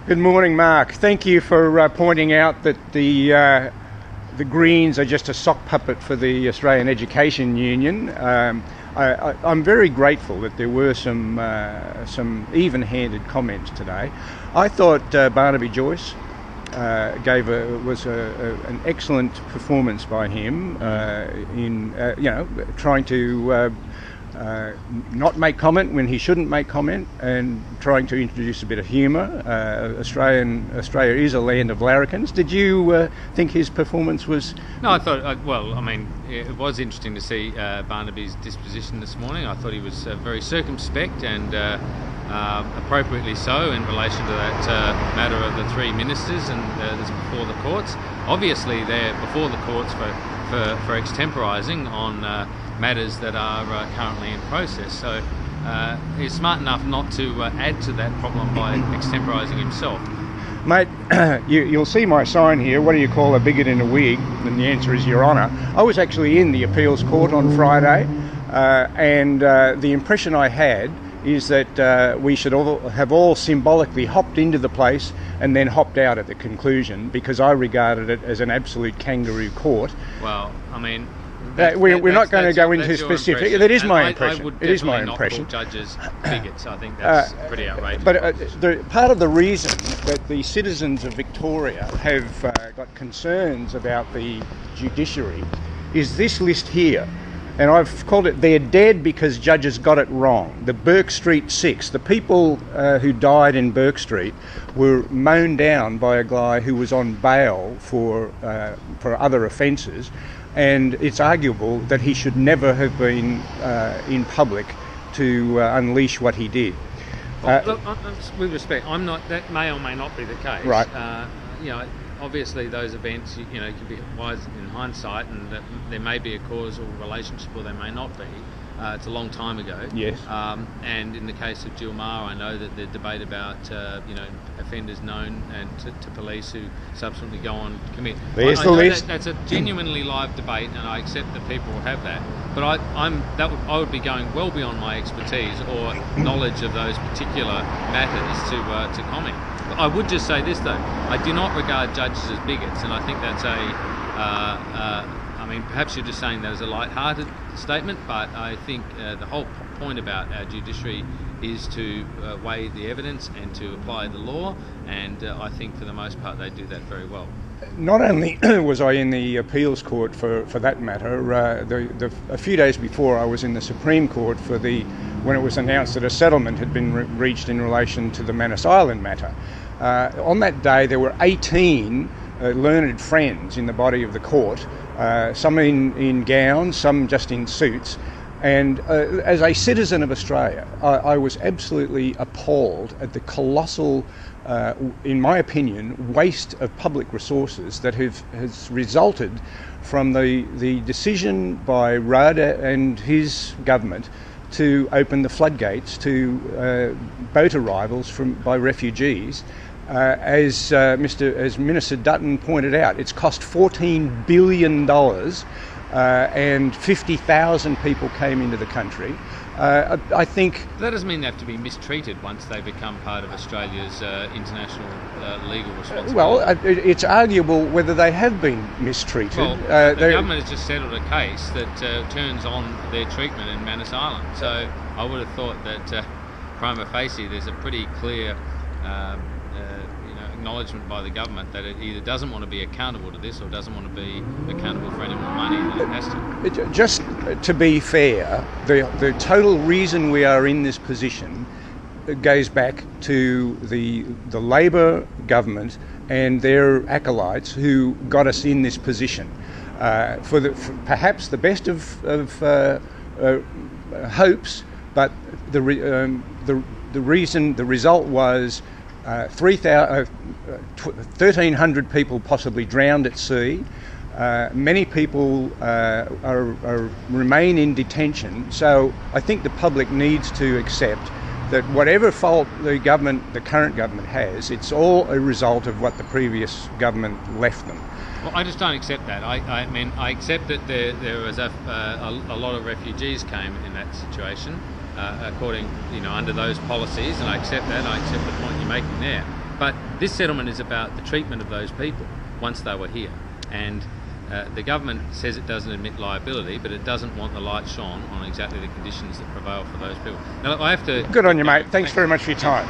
Good morning, Mark. Thank you for pointing out that the Greens are just a sock puppet for the Australian Education Union. I'm very grateful that there were some even-handed comments today. I thought Barnaby Joyce was an excellent performance by him in trying to not make comment when he shouldn't make comment, and trying to introduce a bit of humour. Australia is a land of larrikins. Did you think his performance was? No, I thought. It was interesting to see Barnaby's disposition this morning. I thought he was very circumspect and appropriately so in relation to that matter of the three ministers and that's before the courts. Obviously, they're before the courts for extemporising on matters that are currently in process. So he's smart enough not to add to that problem by extemporising himself. Mate, you'll see my sign here. What do you call a bigot in a wig? And the answer is Your Honour. I was actually in the appeals court on Friday, and the impression I had is that we should have all symbolically hopped into the place and then hopped out at the conclusion, because I regarded it as an absolute kangaroo court. Well, I mean, we're not going to go into specifics. That is my impression. I would it is my not impression. Call judges bigots. I think that's pretty outrageous. But part of the reason that the citizens of Victoria have got concerns about the judiciary is this list here. And I've called it "They're Dead Because Judges Got It Wrong." The Burke Street Six. The people who died in Burke Street were mown down by a guy who was on bail for other offences, and it's arguable that he should never have been in public to unleash what he did. Look, with respect, I'm not. That may or may not be the case. Right. Obviously those events, can be wise in hindsight, and that there may be a causal relationship or there may not be. It's a long time ago. Yes. And in the case of Jill Meagher, I know that the debate about offenders known and to police who subsequently go on to commit. There's the list. That's a genuinely live debate, and I accept that people will have that. But I would be going well beyond my expertise or knowledge of those particular matters to comment. But I would just say this though: I do not regard judges as bigots, and I think that's perhaps you're just saying that as a light-hearted statement, but I think the whole point about our judiciary is to weigh the evidence and to apply the law, and I think for the most part they do that very well. Not only was I in the appeals court for that matter, a few days before I was in the Supreme Court when it was announced that a settlement had been reached in relation to the Manus Island matter. On that day there were 18 learned friends in the body of the court, some in gowns, some just in suits. And as a citizen of Australia, I was absolutely appalled at the colossal, in my opinion, waste of public resources that has resulted from the decision by Rudd and his government to open the floodgates to boat arrivals by refugees. As Minister Dutton pointed out, it's cost $14 billion and 50,000 people came into the country. I think that doesn't mean they have to be mistreated once they become part of Australia's international legal responsibility. Well, it's arguable whether they have been mistreated. Well, the government has just settled a case that turns on their treatment in Manus Island. So I would have thought that prima facie there's a pretty clear acknowledgement by the government that it either doesn't want to be accountable to this or doesn't want to be accountable for any more money than it has to. Just to be fair, the total reason we are in this position goes back to the Labor government and their acolytes who got us in this position. For perhaps the best of hopes, but the result was 1,300 people possibly drowned at sea. Many people remain in detention. So I think the public needs to accept that whatever fault the current government has, it's all a result of what the previous government left them. Well, I just don't accept that. I mean, I accept that there was a lot of refugees came in that situation, according, under those policies, and I accept that. I accept the point you're making there. But this settlement is about the treatment of those people once they were here. And the government says it doesn't admit liability, but it doesn't want the light shone on exactly the conditions that prevail for those people. Now, look, I have to... Good on you, mate. Thanks very much for your time.